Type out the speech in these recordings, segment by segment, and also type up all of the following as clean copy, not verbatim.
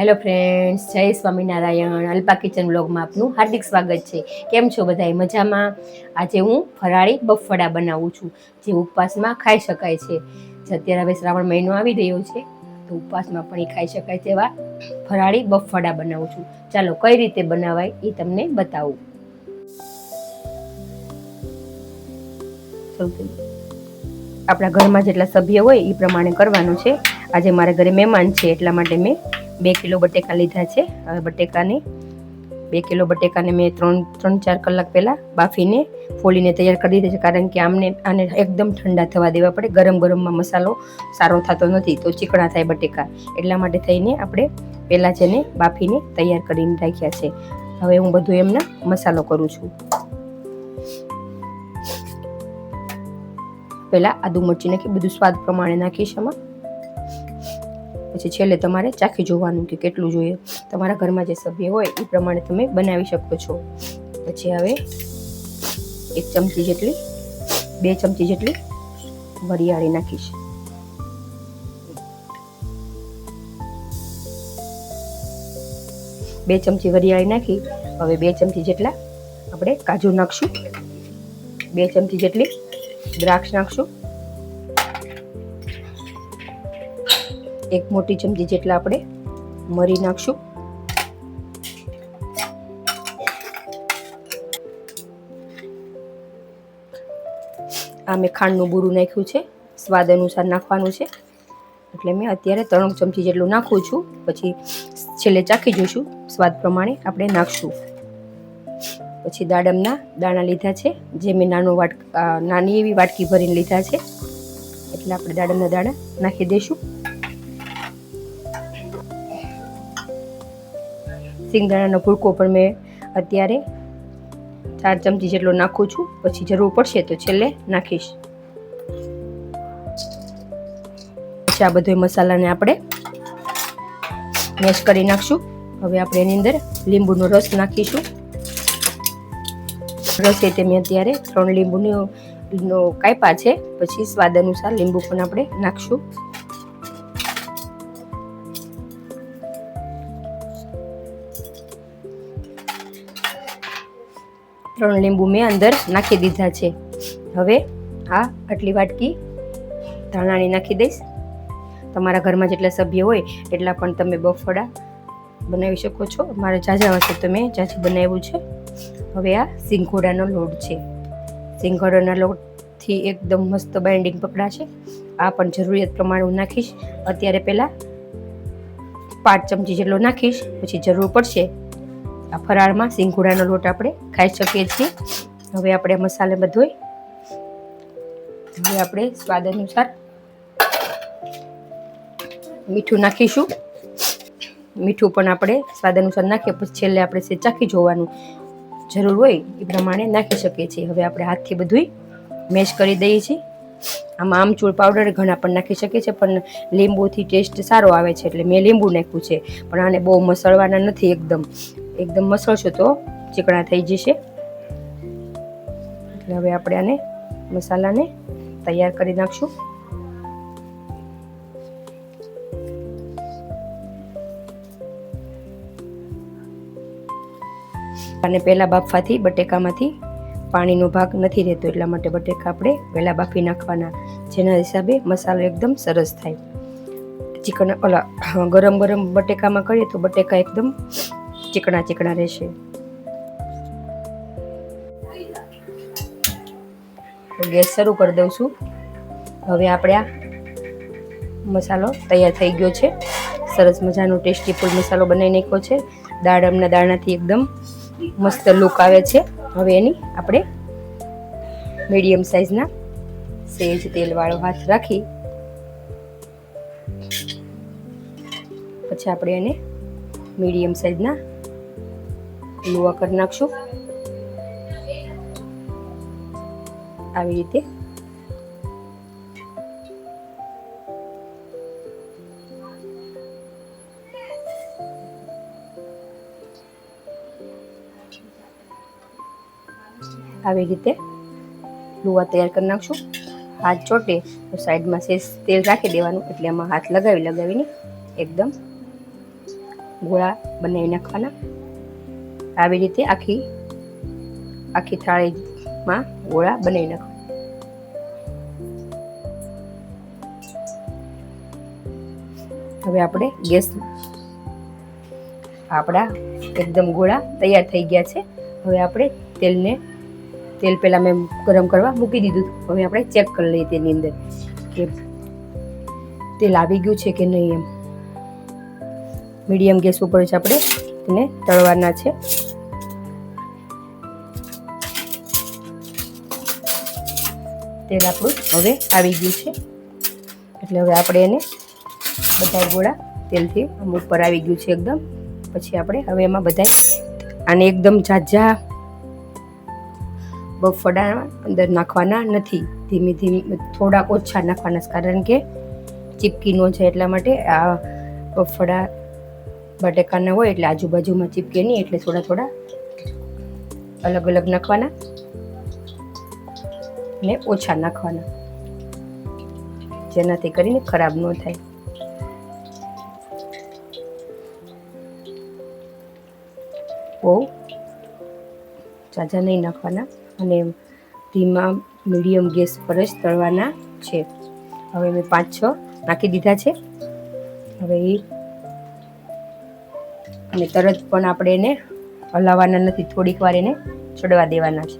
Hello friends, જય Swaminarayan. Alpa kitchen બ્લોગમાં આપનું હાર્દિક સ્વાગત છે. કેમ છો બધાય? મજામાં? આજે હું ફરાળી બફળા બનાવું છું, જે ઉપવાસમાં ખાઈ શકાય છે. અત્યારે હવે શ્રાવણ મહિનો આવી રહ્યો છે, તો ઉપવાસમાં પણ એ ખાઈ શકાય તેવા ફરાળી બફળા બનાવું છું. ચાલો કઈ રીતે બનાવાય એ તમને બતાવું. આપણા ઘરમાં જેટલા સભ્ય હોય એ પ્રમાણે કરવાનું છે. આજે મારા ઘરે મહેમાન છે, એટલા માટે મેં 2 કિલો બટેકા લીધા છે. હવે 2 કિલો બટેકાને મેં 3-4 કલાક પહેલાં બાફીને ફોલીને તૈયાર કરી દીધા છે, કારણ કે આને એકદમ ઠંડા થવા દેવા પડે. ગરમ ગરમમાં મસાલો સારો થતો નથી, તો ચીકણા થાય બટેકા. એટલા માટે થઈને આપણે પહેલાં જેને બાફીને તૈયાર કરીને રાખ્યા છે. હવે હું બધું એમના મસાલો કરું છું. પહેલાં આદુ મરચી નાખી બધું સ્વાદ પ્રમાણે નાખીશ એમાં. પછી છેલ્લે તમારે ચાખી જોવાનું કે કેટલું જોઈએ. તમારા ઘરમાં જે સભ્ય હોય એ પ્રમાણે તમે બનાવી શકો છો. પછી હવે 1 ચમચી જેટલી 2 ચમચી જેટલી વરિયાળી નાખીશ. બે ચમચી વરિયાળી નાખી હવે 2 ચમચી જેટલા આપણે કાજુ નાખશું. 2 ચમચી જેટલી દ્રાક્ષ નાખશું. 1 મોટી ચમચી જેટલા આપણે મરી નાખશું. આ મેં ખાંડનું બૂરું નાખ્યું છે, સ્વાદ અનુસાર નાખવાનું છે, એટલે મેં અત્યારે 3 ચમચી જેટલું નાખું છું. પછી છેલ્લે ચાખી જોઈશું, સ્વાદ પ્રમાણે આપણે નાખશું. પછી દાડમના દાણા લીધા છે, જે મેં નાની એવી વાટકી ભરીને લીધા છે, એટલે આપણે દાડમના દાણા નાખી દઈશું. સિંગદાણાનો ભૂકો પણ મેં અત્યારે 4 ચમચી જેટલો નાખું છું. પછી જરૂર પડશે તો છેલ્લે નાખીશ. પછી આ બધો મસાલાને આપણે મેશ કરી નાખશું. હવે આપણે એની અંદર લીંબુનો રસ નાખીશું. રસ એ મેં અત્યારે 3 લીંબુનો કાપ્યા છે. પછી સ્વાદ અનુસાર લીંબુ પણ આપણે નાખશું. ત્રણ લીંબુ મેં અંદર નાખી દીધા છે. હવે આટલી વાટકી ધાણાની નાખી દઈશ. તમારા ઘરમાં જેટલા સભ્ય હોય એટલા પણ તમે બફળા બનાવી શકો છો. મારે ઝાઝા હશે તો મેં ઝાઝી બનાવ્યું છે. હવે આ સિંગોડાનો લોટ છે. સિંગોડાના લોટથી એકદમ મસ્ત બાઇન્ડિંગ પકડાશે. આ પણ જરૂરિયાત પ્રમાણે હું નાખીશ. અત્યારે પહેલાં 5 ચમચી જેટલો નાખીશ. પછી જરૂર પડશે આ ફરાળમાં સિંગોડાનો લોટ આપણે ખાઈ શકીએ છીએ. હવે આપણે મસાલે બધોય હવે આપણે સ્વાદ અનુસાર મીઠું નાખીશું. મીઠું પણ આપણે સ્વાદ અનુસાર નાખીએ. પછી છેલ્લે આપણે ચાખી જોવાનું, જરૂર હોય એ પ્રમાણે નાખી શકીએ છીએ. હવે આપણે હાથથી બધું મેશ કરી દઈએ છીએ. આમાં આમચૂર પાવડર ઘણા પણ નાખી શકીએ છીએ, પણ લીંબુથી ટેસ્ટ સારો આવે છે એટલે મેં લીંબુ નાખ્યું છે. પણ આને બહુ મસળવાના નથી. એકદમ મસળશો તો ચીકણા થઈ જશે. એટલે હવે આપણે આને મસાલાને તૈયાર કરી નાખશું. અને પહેલાં બાફવાથી બટેકામાંથી પાણીનો ભાગ નથી રહેતો, એટલા માટે બટેકા આપણે પહેલાં બાફી નાખવાના, જેના હિસાબે મસાલો એકદમ સરસ થાય. ગરમ બટેકામાં કરીએ તો બટેકા એકદમ ચીકણા રહેશે. ગેસ શરૂ કરી દઉં છું. હવે આપણે આ મસાલો તૈયાર થઈ ગયો છે. સરસ મજાનો ટેસ્ટી ફૂલ મસાલો બનાવી નાખ્યો છે. દાડમના દાણાથી એકદમ મસ્ત લુક આવે છે. હવે એની આપણે મીડિયમ સાઈઝના સેજ તેલવાળો હાથ રાખી પછી આપણે એને મીડિયમ સાઈઝના લુવા કરી નાખશું. આવી રીતે લુવા તૈયાર કરી નાખશું. હાથ ચોટે તો સાઈડમાં સેજ તેલ રાખી દેવાનું, એટલે એમાં હાથ લગાવીને એકદમ ગોળા બનાવી નાખવાના. આવી રીતે આખી થાળીમાં ગોળા બનાવી નાખવાના. હવે આપણે આપણા એકદમ ગોળા તૈયાર થઈ ગયા છે. હવે આપણે તેલ પહેલાં મેં ગરમ કરવા મૂકી દીધું. હવે આપણે ચેક કરી લઈએ તેની અંદર કે તેલ આવી ગયું છે કે નહીં એમ. મીડિયમ ગેસ ઉપર જ આપણે તેને તળવાના છે. તેલ આપણું હવે આવી ગયું છે એટલે હવે આપણે એને બધા ગોળા તેલથી ઉપર આવી ગયું છે એકદમ. પછી આપણે હવે એમાં બધા આને એકદમ ઝાઝા બફડા અંદર નાખવાના નથી. ધીમે ધીમે થોડા ઓછા નાખવાના, કારણ કે ચીપકી ન જાય એટલા માટે. આ બફડા બટેકાના હોય એટલે આજુબાજુમાં ચીપકે નહીં, એટલે થોડા અલગ અલગ નાખવાના ને ઓછા નાખવાના, જેનાથી કરીને ખરાબ ન થાય. બહુ ઝાઝા નહીં નાખવાના અને ધીમા મીડિયમ ગેસ પર જ તળવાના છે. હવે મેં 5-6 નાખી દીધા છે. હવે અને તરત પણ આપણે એને હલાવવાના નથી, થોડીક વાર એને ચડવા દેવાના છે.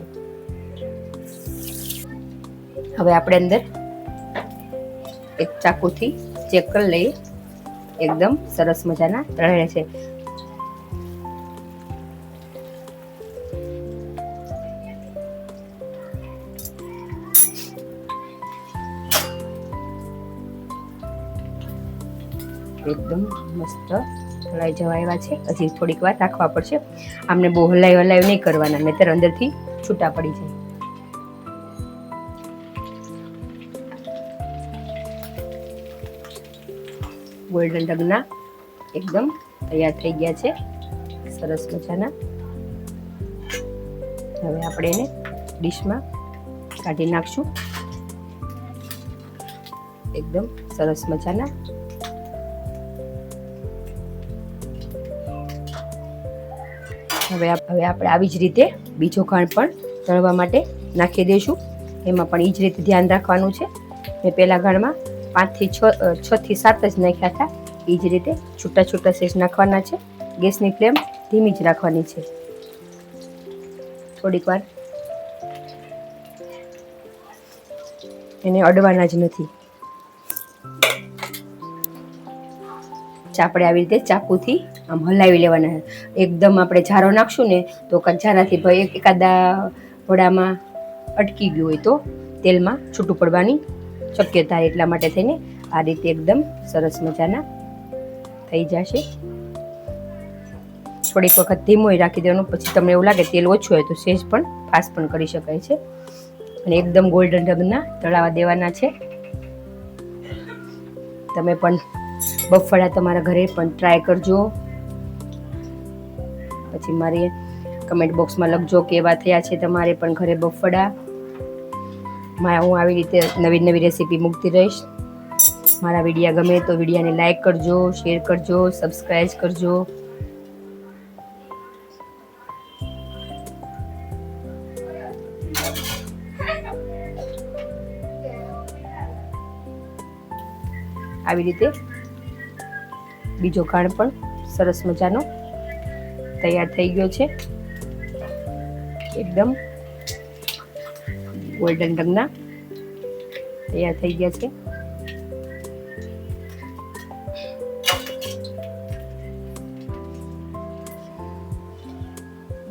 હવે આપણે અંદર એક ચાકુથી ચેક કરી લઈએ. એકદમ સરસ મજાના તળાયા છે. એકદમ મસ્ત તળાઈ જવા આવ્યા છે. હજી થોડીક વાર રાખવા પડશે. આમને બહુ હલાવી નહીં કરવાના, નહીંતર અંદરથી છૂટા પડી જાય. ગોલ્ડન રંગના એકદમ તૈયાર થઈ ગયા છે, સરસ મજાના. હવે આપણે એને ડીશમાં કાઢી નાખશું. એકદમ સરસ મજાના. હવે આપણે આવી જ રીતે બીજો ઘાણ પણ તળવા માટે નાખી દઈશું. એમાં પણ એ જ રીતે ધ્યાન રાખવાનું છે. મેં પહેલા ઘાણમાં 6 થી 7 જ નાખ્યા હતા. એ જ રીતે છૂટા સેજ નાખવાના છે. ગેસની ફ્લેમ ધીમી જ રાખવાની છે. થોડીક વાર એને અડવાના જ નથી. આપણે આવી રીતે ચાકુથી આમ હલાવી લેવાના. એકદમ આપણે ઝારો નાખશું ને તો ઝારાથી એકાદા વડામાં અટકી ગયું હોય તો તેલમાં છૂટું પડવાની શક્યતા. એટલા માટે થઈને આ રીતે એકદમ સરસ મજાના થઈ જશે. થોડીક વખત ધીમો રાખી દેવાનો. પછી તમને એવું લાગે તેલ ઓછું હોય તો સહેજ પણ ફાસ્ટ પણ કરી શકાય છે. અને એકદમ ગોલ્ડન રંગના તળાવા દેવાના છે. તમે પણ બફળા તમારા ઘરે પણ ટ્રાય કરજો. પછી મારી કમેન્ટ બોક્સમાં લખજો કેવા થયા છે તમારે પણ ઘરે બફળા. હું આવી રીતે નવી રેસીપી મૂકતી રહીશ. મારા વિડીયા ગમે તો વિડીયાને લાઈક કરજો, શેર કરજો, સબસ્ક્રાઈબ કરજો. આવી રીતે બીજો ઘાણ પણ સરસ મજાનો તૈયાર થઈ ગયો છે. એકદમ ગોલ્ડન રંગના તૈયાર થઈ ગયા છે.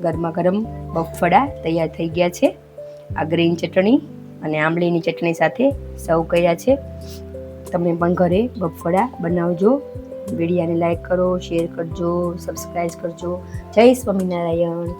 ગરમા ગરમ બફળા તૈયાર થઈ ગયા છે. આ ગ્રીન ચટણી અને આંબલીની ચટણી સાથે સર્વ કર્યા છે. તમે પણ ઘરે બફળા બનાવજો. વિડીયાને લાઈક કરો, શેર કરજો, સબસ્ક્રાઈબ કરજો. જય સ્વામિનારાયણ.